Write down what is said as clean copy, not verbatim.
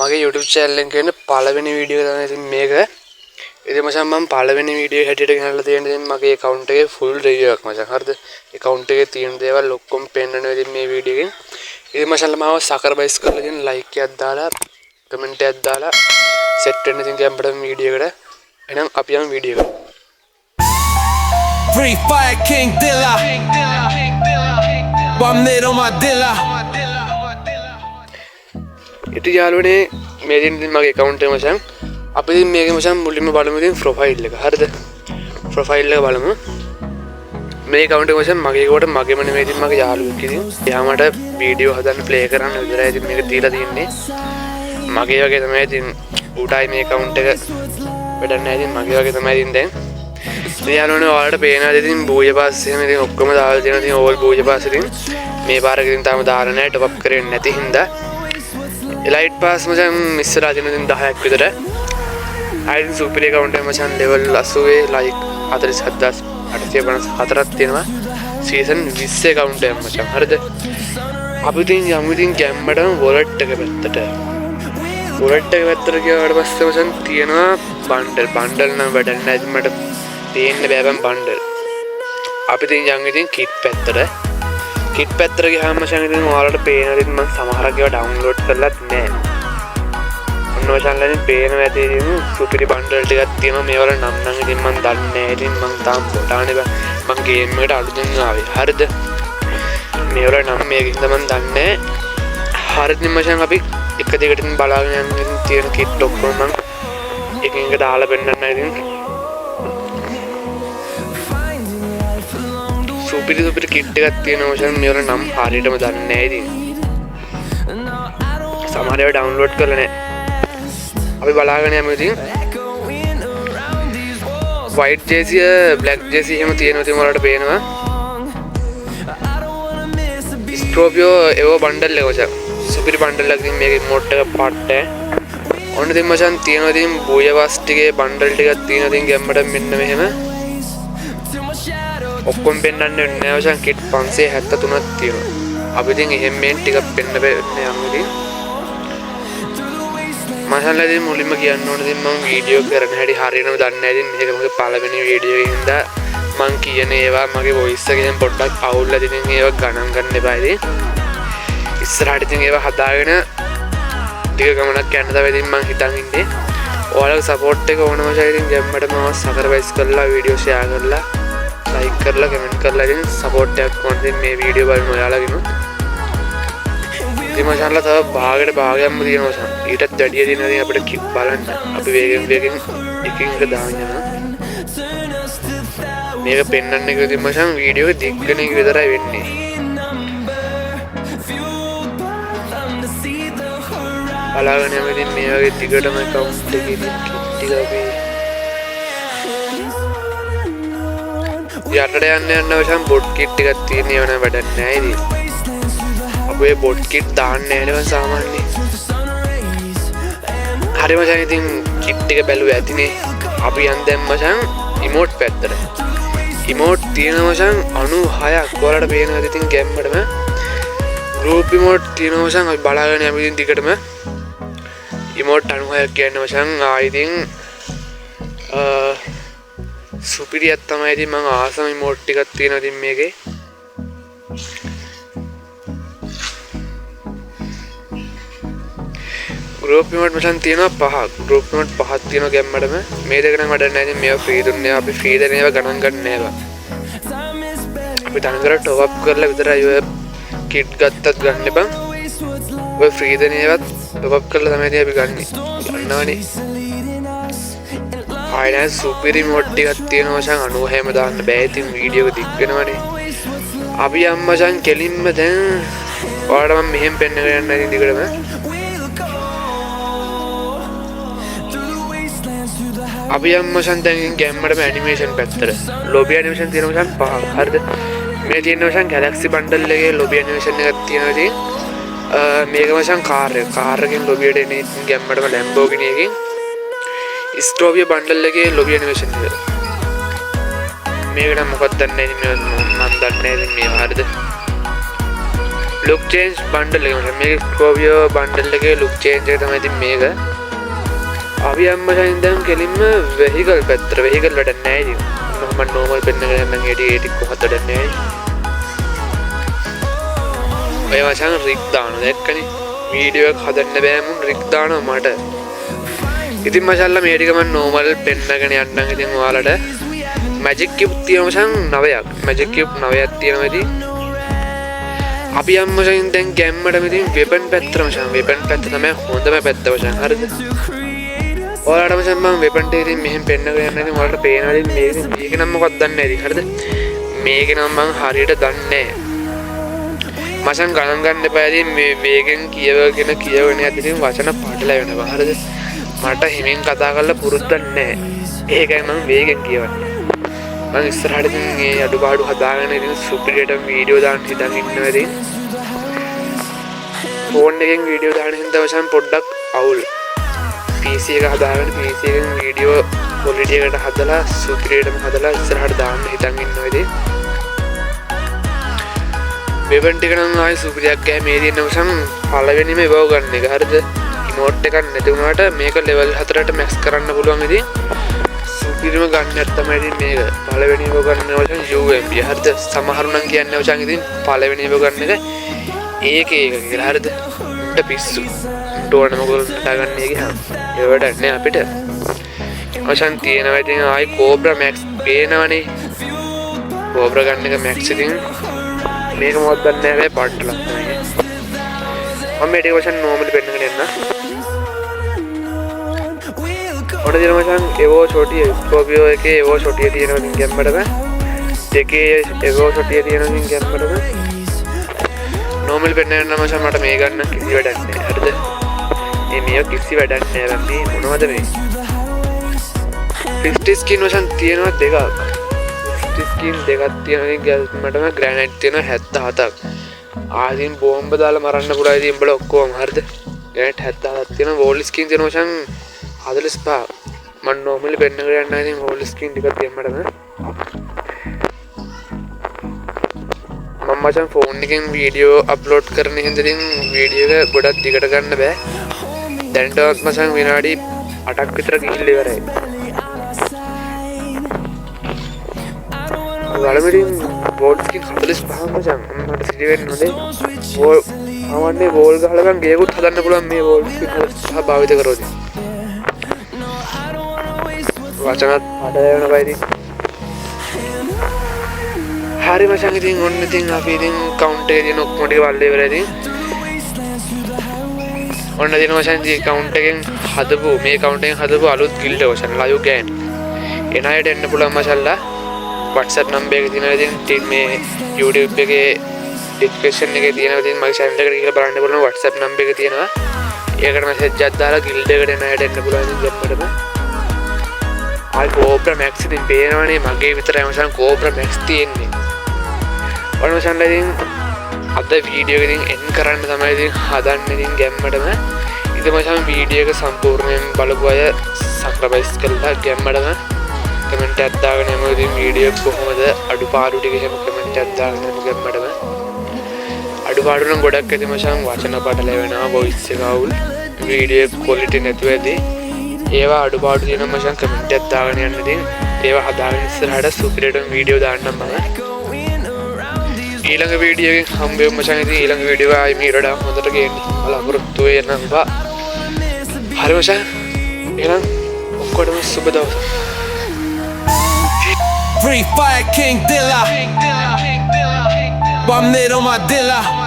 මගේ YouTube channel එකෙන් කියන පළවෙනි වීඩියෝ එක තමයි ඉතින් මේක. ඉතින් මචං මම පළවෙනි වීඩියෝ හැටියට ගෙනල්ලා තියෙන්නේ ඉතින් මගේ account එකේ full review එකක් මචං. හරිද? account එකේ තියෙන දේවල් ඔක්කොම පෙන්නනවා ඉතින් මේ වීඩියෝ එකෙන්. ඉතින් මචං මාව සකර්බයිස් කරලා ඉතින් like එකක් දාලා comment එකක් දාලා set වෙන්න ඉතින් ගැඹුරම වීඩියෝ එකට. එහෙනම් අපි යමු වීඩියෝ එකට. Free Fire King Dilla. Bum little my Dilla. ඉතින් යාළුවනේ මේ දින ඉතින් මගේ account එක මචං අපි ඉතින් මේකේ මචං මුලින්ම බලමු ඉතින් profile එක. හරිද? profile එක බලමු. මේ account එක මචං මගේ කොට මගේම නෙමෙයි ඉතින් මගේ යාළුවෙක් ඉතින්. එයා මට වීඩියෝ හදන්න play කරන්න විතරයි ඉතින් මේක දීලා තින්නේ. මගේ වගේ තමයි ඉතින් ඌටයි මේ account එක වැඩක් නැහැ ඉතින් මගේ වගේ තමයි ඉතින් දැන්. ඉතින් යාළුවනේ ඔයාලට පේනවා ඉතින් බෝය පාස් එහෙම ඉතින් ඔක්කොම දාලා තියෙනවා ඉතින් ඕල් බෝය පාස් ඉතින් මේ පාරක ඉතින් තාම දාලා නැහැ top up කරේ නැති හින්දා. Elite pass මචං ඉස්සරහ දින ඉතින් 10ක් විතර. අයින් සුපිරි account එක මචං level 80 like 47854ක් තියෙනවා. season 20 account එක මචං. හරිද? අපි ඉතින් යමු ඉතින් ගැම්මටම wallet එක පැත්තට. wallet එක පැත්තට ගියාට පස්සේ මචං තියෙනවා bundle නම් වැඩක් නැහැ ඉතින් මට පේන්න බෑ බං bundle. අපි ඉතින් යන් ඉතින් kit පැත්තට. kit පැත්තට ගියාම මචං ඉතින් ඔයාලට පේනවා ඉතින් මම සමහරක් ඒවා download කරලත් නැහැ. ඔන්න මචං ඉතින් පේනවා ඇති ඉතින් සුපිරි bundle ටිකක් තියෙනවා මේවල නම් ඉතින් මම දන්නේ නැහැ ඉතින් මම තාම පොටානේ බං මම game එකට අලුතෙන් ආවේ. හරිද? මේවල නම් මේකින්ද මම දන්නේ නැහැ. හරිද මචං අපි එක දෙකට ඉතින් බලාගෙන යන්න ඉතින් තියෙන kit ඔක්කොම මම එකින් එක දාලා පෙන්නන්න ඉතින් සුපිරි කිට් එකක් තියෙනවා මචං මේවල නම් හරියටම දන්නේ නැහැ ඉතින්. සමහර ඒවා ඩවුන්ලෝඩ් කරලා නැහැ. අපි බලාගෙන යමු ඉතින්. white jersey black jersey එහෙම තියෙනවා ඉතින් ඔයාලට පේනවා. Scorpio එවෝ බණ්ඩල් එක මචං. සුපිරි බණ්ඩල් එකක් ඉතින් මේකේ emote එක පාට් එක. ඔන්න ඉතින් මචං තියෙනවා ඉතින් බෝයවාස් ටිකේ බණ්ඩල් ටිකක් තියෙනවා ඉතින් ගැම්මට මෙන්න මෙහෙම. ඔක්කොම පෙන්වන්න නැහැ මචං කිට් 573ක් තියෙනවා. අපි ඉතින් එහෙම මෙන් ටිකක් පෙන්න යමු ඉතින්. මචං ඉතින් මුලින්ම කියන්න ඕනේ ඉතින් මම වීඩියෝ කරන හැටි හරියටම දන්නේ නැහැ ඉතින් මේක මගේ පළවෙනි වීඩියෝ එකකින් දා මම කියන ඒවා මගේ voice එකෙන් පොඩ්ඩක් අවුල්ලා ඉතින් ඒවා ගණන් ගන්න එපා ඉතින්. ඉස්සරහට ඉතින් ඒවා හදාගෙන ටික ගමනක් යන්න තමයි ඉතින් මම හිතන් ඉන්නේ. ඔයාලගේ support එක ඕන මචං ඉතින් ගැම්මට මම subscribe කරලා වීඩියෝ share කරලා like කරලා comment කරලා ඉතින් support එකක් වුණා ඉතින් මේ වීඩියෝ බලන ඔයාලගෙනුත්. ඉතින් මචංලා තව භාගයක්ම තියෙනවා මචං. ඊටත් වැඩිය තියෙනවා ඉතින් අපිට කිට් බලන්න. අපි වේගෙන් එකින් එක දාන්න යනවා. මේක පෙන්වන්න එක ඉතින් මචං වීඩියෝ එක දිග් වෙන එක විතරයි වෙන්නේ. බලාගෙන යමු ඉතින් මේ වගේ දිගටම account එකේ ඉතින් කිට් ටික අපි යටට යන්න මචං බොට් කිට් එකක් තියෙන ඒවා නම් වැඩක් නැහැ ඉතින්. අපි ඒ බොට් කිට් දාන්නේ නැහැ නේ සාමාන්‍යයෙන්. හරි මචං ඉතින් කිට් එක බැලුවා ඇතිනේ. අපි යන් දැන් මචං emote පැත්තට. emote තියෙනවා මචං 96ක්. ඔයාලට පේනවාද ඉතින් ගැම්මටම group emote තියෙනවා මචං. අපි බලාගෙන යමු ඉතින් දිගටම. emote 96ක් කියන්නේ මචං ඉතින් සුපිරියක් තමයි ඉතින් මම ආසම emote ටිකක් තියෙනවා ඉතින් මේකේ. group emote මචං තියෙනවා 5ක්. group emote 5ක් තියෙනවා ගැම්මටම. මේ දෙක නම් වැඩක් නැහැ ඉතින් මේවා free දුන්නේ. අපි free දෙන ඒවා ගණන් ගන්න නැහැ බා. අපි තනකර top up කරලා විතරයි ඔය kit ගත්තත් ගන්න බං. ඔය free දෙන ඒවත් top up කරලා තමයි ඉතින් අපි ගන්නෙ. ගන්නවනේ. ආයෙත් සුපිරි emote ටිකක් තියෙනවා මචං 96ම දාන්න බෑ ඉතින් වීඩියෝ එක දිග් වෙනවනේ. අපි යම් මචං කෙලින්ම දැන් ඔයාලට මම මෙහෙම පෙන්නගෙන යන්න ඉතින් දිගටම. අපි යම් මචං දැන් ගැම්මටම ඇනිමේෂන් පැත්තට. ලොබි ඇනිමේෂන් තියෙනවා මචං 5ක්. හරිද? මේ තියෙන මචං Galaxy bundle එකේ ලොබි ඇනිමේෂන් එකක් තියෙනවා ඉතින්. මේක මචං කාර් එකකින් ලොබියට එන ඉතින් ගැම්මටම Lamborghini එකකින් Scorpio bundle එකේ lobby animation එක. මේක නම් මොකක්ද දන්නේ නැහැ මම දන්නේ නැහැ ඉතින් මේවා හරියද. ලුක් චේන්ජ් බන්ඩල් එක මචං මේක ස්කෝපියෝ බන්ඩල් එකේ ලුක් චේන්ජ් එක තමයි ඉතින් මේක අපි අම්මචන් දැන් කෙලින්ම වෙහිකල් පැත්තට වෙහිකල් වැඩ නැහැ ඉතින් මම නෝමල් පෙන්නගෙන යන්න ගෙඩි ඒටි කොහොමද වැඩ නැහැ ඔය මචං රික් දානවා දැක්කනේ වීඩියෝ එක හදන්න බෑ මුන් රික් දානවා මට ඉතින් මචල්ලා මේ ටික මම නෝමල් පෙන්නගෙන යන්නම් ඉතින් ඔයාලට මැජික් කියුබ් තියෙනවා මචං 9ක් මැජික් කියුබ් 9ක් තියෙනවා ඉතින් අපි අම්මචන් දැන් ගැම්මට ඉතින් වෙපන් පැත්තට මචං වෙපන් පැත්ත තමයි හොඳම පැත්ත මචං හරිද ඔයාලට මචං මම වෙපන් ටික ඉතින් මෙහෙම පෙන්නගෙන යන්න ඉතින් ඔයාලට පේනවා ඉතින් මේක නම් මොකක්ද දන්නේ නැහැ ඉතින් හරිද මේක නම් මම හරියට දන්නේ නැහැ මචං ගණන් ගන්න එපා ඉතින් මේ වේගෙන් කියවගෙන යද්දි ඉතින් වචන පාටලා වෙනවා හරිද මට හිමින් කතා කරලා පුරුද්දක් නැහැ ඒකයි මම වේගෙන් කියවන්නේ මම ඉස්සරහට ඉතින් මේ අඩුපාඩු හදාගෙන ඉතින් සුපිරියට වීඩියෝ දාන්න හිතන් ඉන්නවා ඉතින් ෆෝන් එකෙන් වීඩියෝ දාන්න හින්දා වශයෙන් පොඩ්ඩක් අවුල් PC එක හදාගෙන PC එකෙන් වීඩියෝ ක්වොලිටි එකට හදලා සුපිරියටම හදලා ඉස්සරහට දාන්න හිතන් ඉන්නවා ඉතින් වෙබන් ටික නම් ආයි සුපිරියක් ගෑ මේ දින වශයෙන් පළවෙනිම එවව ගන්න එක හරිද ඉමෝට් එකක් නැති වුණාට මේක ලෙවල් 4ට මැක්ස් කරන්න පුළුවන් ඉතින් සුපිරිම ගන්නත් තමයි ඉතින් මේක පළවෙනිම ගන්න වචන UMP හරිද සමහරු නම් කියන්නේ වචන ඉතින් පළවෙනිම ගන්න එක ඒකේ එක කියලා හරිද උන්ට පිස්සු ටෝන මොකද හදාගන්න එක ඒ වැඩක් නෑ අපිට වචන තියෙනවා ඉතින් ආයි කෝබ්‍රා මැක්ස් පේනවනේ කෝබ්‍රා ගන්න එක මැක්ස් ඉතින් මේක මොකක්ද දන්නේ නැහැ පාට්ටලක් තමයි මම මේක වචන නෝමලි පෙන්නගෙන යන්න ඔන්න දින මචං එවෝ ෂොටිය ස්කෝපියෝ එකේ එවෝ ෂොටිය තියෙනවා ඉතින් ගැම්මඩම දෙකේ එවෝ ෂොටිය තියෙනවා ඉතින් ගැම්මඩම නෝමල් පෙන්නන්න නම් මචං මට මේ ගන්න කිසි වැඩක් නැහැ හරිද මේ කිසි වැඩක් නැහැ මේ මොනවද මේ 50 ස්කින් මචං තියෙනවා දෙකක් 50 ස්කින් දෙකක් තියෙනවා ඉතින් ගැම්මඩම ග්‍රැනයිට් තියෙනවා 77ක් ආදින් බෝම්බ දාලා මරන්න පුළුවන් ඉතින් උඹලා ඔක්කොම හරිද ග්‍රැනයිට් 77ක් තියෙනවා වෝල් ස්කින් තියෙනවා මචං 45 මම normally පෙන්නගෙන යන්න ඉතින් whole screen ටිකක් දෙන්නටම මම මචං ෆෝන් එකෙන් වීඩියෝ අප්ලෝඩ් කරන හින්දා ඉතින් වීඩියෝ එක ගොඩක් දිගට ගන්න බෑ දැන්ටවත් මචං විනාඩි 8ක් විතර ගිහිල්ලා ඉවරයි වලමරින් වෝල් ස්කින් 45 මචං මට සිදි වෙන්නේ නැනේ වෝල් අවන්නේ වෝල් ගහලා ගන්න ගේකුත් හදන්න පුළුවන් මේ වෝල් ස්කින් 45 භාවිත කරොත් වචනත් අඩ වෙන බයිදී හරි මචං ඉතින් ඔන්න ඉතින් අපි ඉතින් කවුන්ට් එකේ තියෙන ඔක්කොම ටික වල්ලේ ඉවරයි ඉතින් ඔන්න දින මචං ඉතින් කවුන්ට් එකෙන් හදපු මේ කවුන්ට් එකෙන් හදපු අලුත් ගිල්ඩ් වචන ලයිව් ගෑන් එන අයට එන්න පුළුවන් මචල්ලා WhatsApp number එක තියෙනවා ඉතින් මේ YouTube එකේ description එකේ තියෙනවා ඉතින් මගේ channel එකට ගිහලා බලන්න පුළුවන් WhatsApp number එක තියෙනවා ඒකට message එකක් දාලා ගිල්ඩ් එකට එන අයට එන්න පුළුවන් ඉතින් දෙන්නටම ආයි කෝබ්‍රා මැක්ස් ඉතින් පේනවනේ මගේ විතරයි මචං කෝබ්‍රා මැක්ස් තියෙන්නේ ඔන්න මචං ඉතින් අද වීඩියෝ එක ඉතින් එන් කරන්න තමයි ඉතින් හදන්නේ ඉතින් ගැම්මටම ඉතින් මචං වීඩියෝ එක සම්පූර්ණයෙන් බලපු අය සබ්ස්ක්‍රයිබ් කරලා ගැම්මටම කමෙන්ට් එකක් දාගෙන යමු ඉතින් වීඩියෝ එක කොහොමද අඩුපාඩු ටික එහෙම කමෙන්ට් එකක් දාගෙන යමු ගැම්මටම අඩුපාඩු නම් ගොඩක් ඇති මචං වචන පටල වෙනවා වොයිස් එක අවුල් වීඩියෝ එක ක්වොලිටි නැතුව ඇති ඒවා අඩුපාඩු තියෙනවා මචං කමෙන්ට් එකක් දාගෙන යන්න ඉතින් ඒවා හදාගෙන ඉස්සරහට සුපිරියට වීඩියෝ දාන්නම් මම ඊළඟ වීඩියෝ එකෙන් හම්බෙමු මචං ඉතින් ඊළඟ වීඩියෝ එක ආයි මීරඩ හොඳට ගේන්න බලාපොරොත්තු වෙන්න බා හරි මචං එහෙනම් ඔක්කොටම සුබ දවසක් Free Fire King Dilla. Bum Nate on my Dilla.